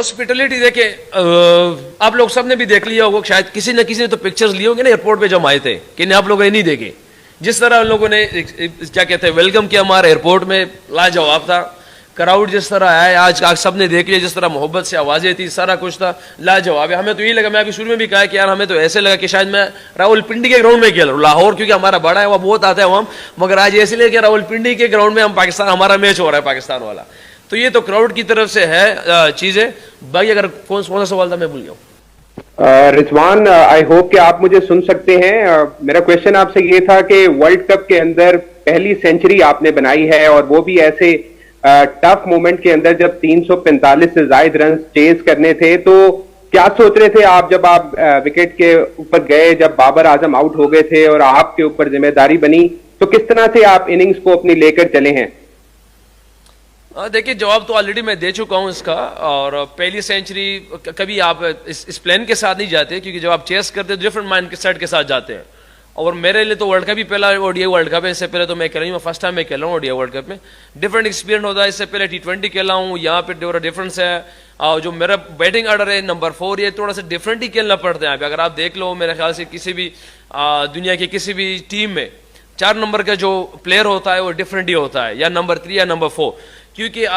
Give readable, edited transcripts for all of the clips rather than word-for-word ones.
Hospitality دیکھیں آپ لوگ سب نے بھی دیکھ لیا ہوگا, شاید کسی نہ کسی نے تو پکچرز لی ہوں گے نا ایئرپورٹ پہ جب آئے تھے, کہ آپ لوگوں نے نہیں دیکھے. جس طرح لوگوں نے کیا کہتے ہیں ویلکم کیا ہمارے ایئرپورٹ میں, لاجواب تھا. کراؤڈ جس طرح آئے آج سب نے دیکھ لیا, جس طرح محبت سے آوازیں تھی, سارا کچھ تھا, لاجواب ہے. ہمیں تو یہ لگا, میں ابھی شروع میں بھی کہا کہ یار ہمیں تو ایسے لگا کہ شاید میں راول پنڈی کے گراؤنڈ میں کھیل رہا ہوں. لاہور کیونکہ ہمارا بڑا ہے, وہ بہت آتا ہے وہاں, مگر آج ایسے لے کہ راول پنڈی کے گراؤنڈ میں ہم پاکستان, ہمارا میچ ہو رہا ہے پاکستان والا. تو یہ تو کراؤڈ کی طرف سے ہے چیزیں. باقی اگر کون سا سوال تھا میں بھول گیا ہوں. رضوان, آئی ہوپ کہ آپ مجھے سن سکتے ہیں. میرا کوشچن آپ سے یہ تھا کہ ورلڈ کپ کے اندر پہلی سینچری آپ نے بنائی ہے, اور وہ بھی ایسے ٹف مومنٹ کے اندر جب 345 سے زائد رنز چیز کرنے تھے. تو کیا سوچ رہے تھے آپ جب آپ وکٹ کے اوپر گئے, جب بابر اعظم آؤٹ ہو گئے تھے اور آپ کے اوپر ذمہ داری بنی, تو کس طرح سے آپ اننگز کو اپنی لے کر چلے ہیں؟ دیکھیے جواب تو آلریڈی میں دے چکا ہوں اس کا. اور پہلی سینچری کبھی آپ اس پلان کے ساتھ نہیں جاتے, کیونکہ جب آپ چیس کرتے تو ڈفرنٹ مائنڈ سیٹ کے ساتھ جاتے ہیں. اور میرے لیے تو ورلڈ کپ ہی پہلا O D I world cup ہے. اس سے پہلے تو میں کھیلا ہوں, فرسٹ ٹائم میں کھیلا ہوں O D I world cup میں. ڈفرنٹ ایکسپیرینس ہوتا ہے. اس سے پہلے T20 کھیلا ہوں, یہاں پہ ڈفرنس ہے. اور جو میرا بیٹنگ آرڈر ہے نمبر 4, یہ تھوڑا سا ڈفرنٹ ہی کھیلنا پڑتا ہے. اگر آپ دیکھ لو میرے خیال سے کسی بھی دنیا کی کسی بھی ٹیم میں 4 نمبر کا جو پلیئر ہوتا ہے وہ ڈفرنٹ ہی ہوتا ہے, یا نمبر 3 یا نمبر 4. کیونکہ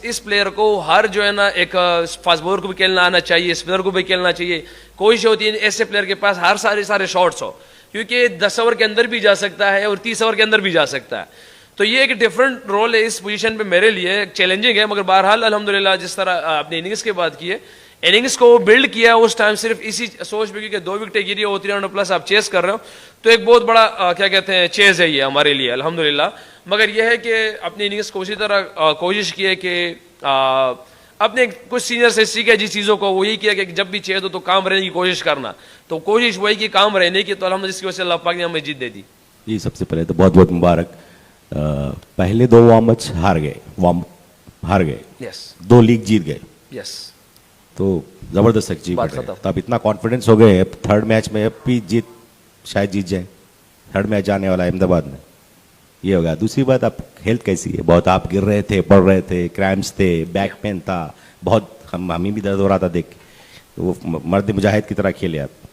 اس پلیئر کو ہر جو ہے نا ایک فاسٹ بولر کو بھی کھیلنا آنا چاہیے, اسپنر کو بھی کھیلنا چاہیے. کوشش ہوتی ہے ایسے پلیئر کے پاس ہر سارے شاٹس ہو, کیونکہ 10 اوور کے اندر بھی جا سکتا ہے اور 30 اوور کے اندر بھی جا سکتا ہے. تو یہ ایک ڈفرنٹ رول ہے اس پوزیشن پہ میرے لیے, چیلنجنگ ہے. مگر بہرحال الحمدللہ جس طرح اپنی اننگز کی بات کی ہے, اننگز کو بلڈ کیا اس ٹائم صرف اسی سوچ پہ, کیونکہ 2 وکٹیں گری ہو 300 پلس آپ چیز کر رہے ہو, تو ایک بہت بڑا کیا کہتے ہیں چیز ہے یہ ہمارے لیے الحمدللہ. مگر یہ ہے کہ اپنی اننگز کو اسی طرح کوشش کی ہے کہ اپنے کچھ سینئر سے سیکھے جس چیزوں کو, وہی کیا کہ جب بھی چیز ہو تو کام رہنے کی کوشش کرنا. تو کوشش وہی کی کام رہنے کی, تو الحمدللہ جس کی وجہ سے اللہ پاک نے ہمیں جیت دے دی. جی سب سے پہلے تو بہت بہت مبارک. پہلے 2 وارم اپس ہار گئے, یس 2 لیگ جیت گئے, یس, تو زبردست اچیومنٹ ہے. تو اب اتنا کانفیڈنس ہو گئے, اب 3rd میچ میں اب بھی شاید جیت جائے. 3rd میچ آنے والا ہے احمد آباد میں, یہ ہوگا. دوسری بات, آپ ہیلتھ کیسی ہے؟ بہت آپ گر رہے تھے, پڑ رہے تھے, کرائمس تھے, بیک پین تھا بہت, ہمیں بھی درد ہو رہا تھا دیکھ کے. وہ مرد مجاہد کی طرح کھیلے آپ.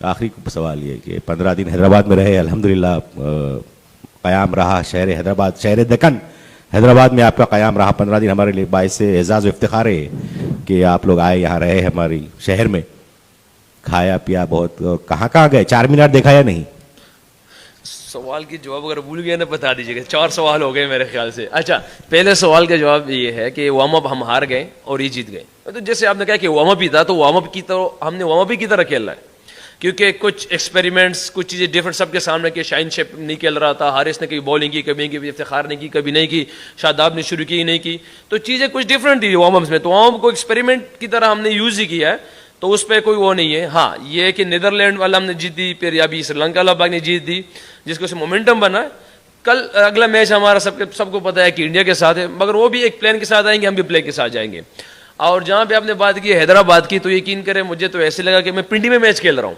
آخری سوال یہ کہ 15 دن حیدرآباد میں رہے, الحمدللہ قیام رہا شہر حیدرآباد, شہر دکن حیدرآباد میں آپ کا قیام رہا 15 دن. ہمارے لیے باعث اعزاز و افتخار ہے کہ آپ لوگ آئے, یہاں رہے ہماری شہر میں, کھایا پیا بہت. کہاں کہاں گئے؟ 4 مینار دیکھا یا نہیں؟ سوال کی جواب اگر بھول گئے نا بتا دیجیے گا. 4 سوال ہو گئے میرے خیال سے. اچھا, پہلے سوال کا جواب یہ ہے کہ وارم اپ ہم ہار گئے اور یہ جیت گئے. تو جیسے آپ نے کہا کہ وارم اپ ہی تھا, تو وارم اپ کی طرح ہم نے وارم اپ ہی کی طرح کھیلنا ہے, کیونکہ کچھ ایکسپیریمنٹس, کچھ چیزیں ڈفرنٹ سب کے سامنے کہ شاہین شیپ نہیں کھیل رہا تھا, حارث نے کبھی بالنگ کی, کبھی نہیں کی, افتخار نے کی, کبھی نہیں کی, شاداب نے شروع کی نہیں کی. تو چیزیں کچھ ڈفرنٹ تھی وارم اپس میں, تو وارم اپ کو ایکسپیریمنٹ کی طرح ہم نے یوز ہی کیا ہے. تو اس پہ کوئی وہ نہیں ہے. ہاں یہ کہ نیدرلینڈ والا ہم نے جیت دی, پھر ابھی سری لنکا والا باغ نے جیت دی, جس کو سے مومنٹم بنا. کل اگلا میچ ہمارا سب کو پتا ہے کہ انڈیا کے ساتھ ہے, مگر وہ بھی ایک پلان کے ساتھ آئیں گے, ہم بھی پلے کے ساتھ جائیں گے. اور جہاں پہ آپ نے بات کی حیدرآباد کی, تو یقین کریں مجھے تو ایسے لگا کہ میں پنڈی میں میچ کھیل رہا ہوں.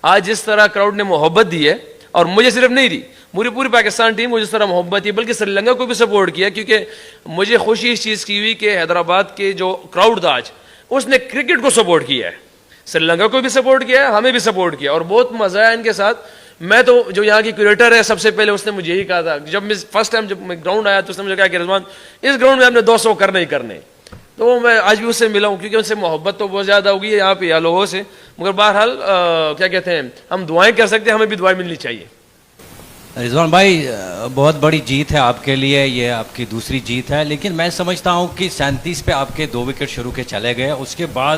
آج جس طرح کراؤڈ نے محبت دی ہے, اور مجھے صرف نہیں دی, پوری پاکستان ٹیم کو جس طرح محبت دی, بلکہ سری لنکا کو بھی سپورٹ کیا, کیونکہ مجھے خوشی اس چیز کی ہوئی کہ حیدرآباد کے جو کراؤڈ تھا آج, اس نے کرکٹ کو سپورٹ کیا ہے. سری لنکا کو بھی سپورٹ کیا ہے, ہمیں بھی سپورٹ کیا, اور بہت مزہ آیا ان کے ساتھ. میں تو جو یہاں کی کیوریٹر ہے, سب سے پہلے اس نے مجھے یہی کہا تھا, جب میں فرسٹ ٹائم جب میں گراؤنڈ آیا تو اس نے مجھے کہا کہ رضوان اس گراؤنڈ میں آپ نے 200 کرنے ہی کرنے. تو میں آج بھی اس سے ملا ہوں, کیونکہ ان سے محبت تو بہت زیادہ ہوگی یہاں پہ لوگوں سے. مگر بہرحال کیا کہتے ہیں, ہم دعائیں کر سکتے ہیں, ہمیں بھی دعائیں ملنی چاہیے. رضوان بھائی بہت بڑی جیت ہے آپ کے لیے, یہ آپ کی دوسری جیت ہے, لیکن میں سمجھتا ہوں کہ 37 پہ آپ کے 2 وکٹ شروع کے چلے گئے. اس کے بعد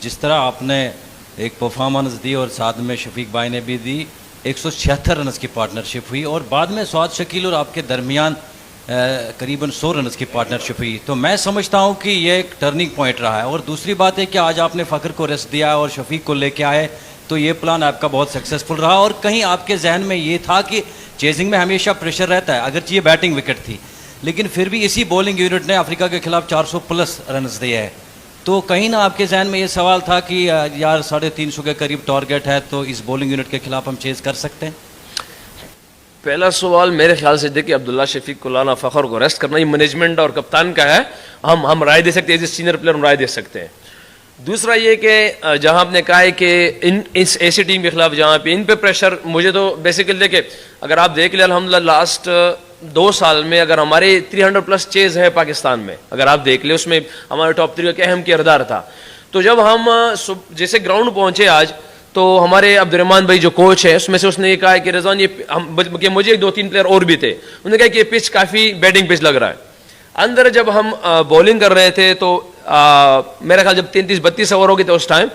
جس طرح آپ نے ایک پرفارمنس دی, اور ساتھ میں شفیق بھائی نے بھی دی, 176 رنز کی پارٹنرشپ ہوئی, اور بعد میں سعد شکیل اور آپ کے درمیان قریباً 100 رنز کی پارٹنرشپ ہوئی. تو میں سمجھتا ہوں کہ یہ ایک ٹرننگ پوائنٹ رہا ہے. اور دوسری بات ہے کہ آج آپ نے فخر کو ریسٹ دیا اور شفیق کو لے کے آئے, تو یہ پلان آپ کا بہت سکسیزفل رہا. اور کہیں آپ کے ذہن میں یہ تھا کہ چیزنگ میں ہمیشہ پریشر رہتا ہے, اگرچہ یہ بیٹنگ وکٹ تھی, لیکن پھر بھی اسی بولنگ یونٹ نے افریقہ کے خلاف 400 پلس رنز دیے ہے. تو کہیں نہ آپ کے ذہن میں یہ سوال تھا کہ یار 350 کے قریب ٹارگیٹ ہے, تو اس بولنگ یونٹ کے خلاف ہم چیز کر سکتے ہیں؟ پہلا سوال میرے خیال سے دیکھیں, عبداللہ شفیق کو لانا, فخر کو ریسٹ کرنا, یہ مینجمنٹ اور کپتان کا ہے. ہم رائے دے سکتے ہیں, ایز اے سینئر پلیئر ہم رائے دے سکتے ہیں. دوسرا یہ کہ جہاں آپ نے کہا ہے کہ اس ایسی ٹیم کے خلاف جہاں پہ ان پہ پریشر, مجھے تو بیسیکلی دیکھیں اگر آپ دیکھ لیں الحمدللہ لاسٹ 2 سال میں اگر ہمارے 300+ چیز ہے پاکستان میں, اگر آپ دیکھ لیں اس میں ہمارے ٹاپ 3 کا اہم کردار تھا. تو جب ہم جیسے گراؤنڈ پہنچے آج, تو ہمارے عبد الرحمان بھائی جو کوچ ہے اس میں سے اس نے یہ کہا کہ رضوان یہ مجھے 2-3 پلیئر اور بھی تھے, انہوں نے کہا کہ یہ پچ کافی بیٹنگ پچ لگ رہا ہے. اندر جب ہم بولنگ کر رہے تھے تو میرا خیال جب 33-32 اوور ہو گئے تھے اس ٹائم,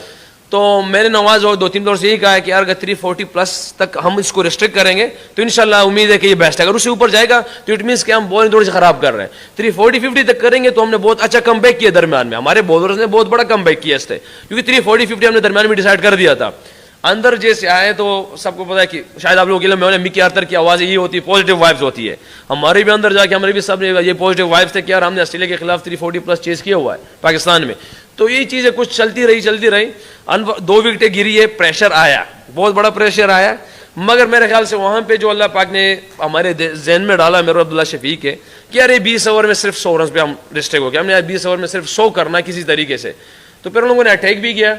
تو میں نے نواز اور 2-3 پلیئر سے یہی کہا کہ یار اگر 340+ تک ہم اس کو ریسٹرکٹ کریں گے تو انشاءاللہ امید ہے کہ یہ بیسٹ ہے. اگر اس سے اوپر جائے گا تو اٹ مینس کہ ہم بولنگ تھوڑی سی خراب کر رہے ہیں. 340-50 تک کریں گے تو ہم نے بہت اچھا کم بیک کیا درمیان میں, ہمارے بولرز نے بہت بڑا کم بیک کیا اس سے, کیونکہ 340-50 ہم نے درمیان میں ڈیسائیڈ کر دیا تھا. اندر جیسے آئے تو سب کو پتا ہے کہ شاید آپ لوگوں کے لیے مکی آرتر کی آواز یہی ہوتی ہے, پازیٹیو وائبس ہوتی ہے. ہمارے بھی اندر جا کے ہمارے بھی سب نے یہ پازیٹیو وائبس تھے کہ یار ہم نے آسٹریلیا کے خلاف 340+ چیز کیا ہوا ہے پاکستان میں. تو یہ چیزیں کچھ چلتی رہی 2 وکٹیں گری ہے, پریشر آیا, بہت بڑا پریشر آیا. مگر میرے خیال سے وہاں پہ جو اللہ پاک نے ہمارے ذہن میں ڈالا میرے عبداللہ شفیق ہے کہ یار یہ 20 اوور میں صرف 100 رنز پہ ہم ریسٹرکٹ ہو گیا, ہم نے 20 اوور میں صرف 100 کرنا کسی طریقے سے. تو پھر ان لوگوں نے اٹیک بھی کیا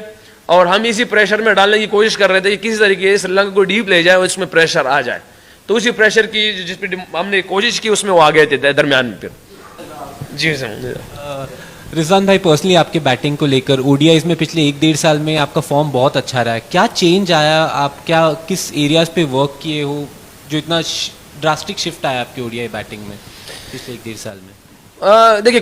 اور ہم اسی پریشر میں ڈالنے کی کوشش کر رہے تھے کہ کسی طریقے سے سری لنکا کو ڈیپ لے جائے اور اس میں پریشر آ جائے. تو اسی پریشر کی جس پہ ہم نے کوشش کی اس میں وہ آ گئے تھے درمیان میں. پھر جی سر رضوان بھائی پرسنلی آپ کے بیٹنگ کو لے کر او ڈی آئیز میں پچھلے 1-1.5 سال میں آپ کا فارم بہت اچھا رہا ہے, کیا چینج آیا, آپ کیا کس ایریاز پہ ورک کیے ہو جو اتنا ڈراسٹک شفٹ آیا آپ کی او ڈی آئی بیٹنگ میں پچھلے 1-1.5 سال میں؟ دیکھیے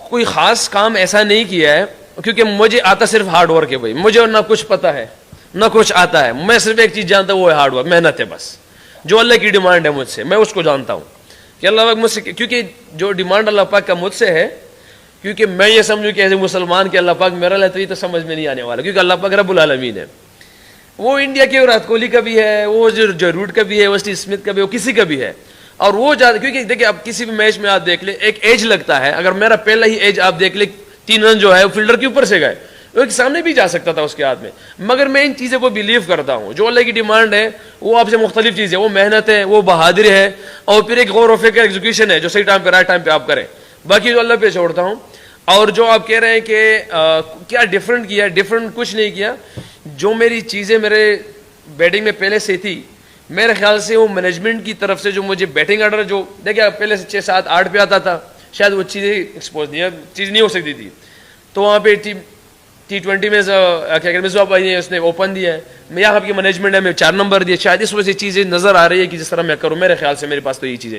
کوئی خاص کام ایسا نہیں کیا ہے, کیونکہ مجھے آتا صرف ہارڈ ورک ہے بھائی, مجھے نہ کچھ پتا ہے نہ کچھ آتا ہے. میں صرف ایک چیز جانتا ہوں, وہ ہے ہارڈ ورک, محنت ہے بس. جو اللہ کی ڈیمانڈ ہے مجھ سے میں اس کو جانتا ہوں کہ اللہ پاک مجھ سے, کیونکہ جو ڈیمانڈ اللہ پاک کا مجھ سے ہے, کیونکہ میں یہ سمجھوں کہ ایز اے مسلمان کہ اللہ پاک میرا لیتا, یہ تو سمجھ میں نہیں آنے والا, کیونکہ اللہ پاک رب العالمین ہے. وہ انڈیا کے وراٹ کوہلی کا بھی ہے, وہ جو روٹ کا بھی ہے, وسٹی اسمتھ کا بھی ہے, وہ کسی کا بھی ہے. اور وہ کیونکہ دیکھیں اب کسی بھی میچ میں آپ دیکھ لیں ایک ایج لگتا ہے. اگر میرا پہلا ہی ایج آپ دیکھ لیں 3 رن جو ہے وہ فیلڈر کے اوپر سے گئے, وہ ایک سامنے بھی جا سکتا تھا اس کے ہاتھ میں. مگر میں ان چیزوں کو بلیو کرتا ہوں, جو اللہ کی ڈیمانڈ ہے وہ آپ سے مختلف چیز ہے, وہ محنت ہے, وہ بہادری ہے, اور پھر ایک غور و فکر ایگزیکیوشن ہے جو صحیح ٹائم پہ رائٹ ٹائم پہ آپ کریں. باقی جو اللہ پہ چھوڑتا ہوں. اور جو آپ کہہ رہے ہیں کہ کیا ڈفرینٹ کیا, ڈفرینٹ کچھ نہیں کیا. جو میری چیزیں میرے بیٹنگ میں پہلے سے تھی, میرے خیال سے وہ مینجمنٹ کی طرف سے جو مجھے بیٹنگ آرڈر جو دیکھیں پہلے سے 6-7-8 پہ آتا تھا, شاید وہ چیزیں ایکسپوز نہیں ہو سکتی تھی. تو وہاں پہ T20 میں کیا مصباح بھائی نے اس نے اوپن دیا ہے, میں یہاں کی مینجمنٹ ہے, میں 4 نمبر دیا, شاید اس وجہ سے چیزیں نظر آ رہی ہے کہ جس طرح میں کروں. میرے خیال سے میرے پاس تو یہ چیزیں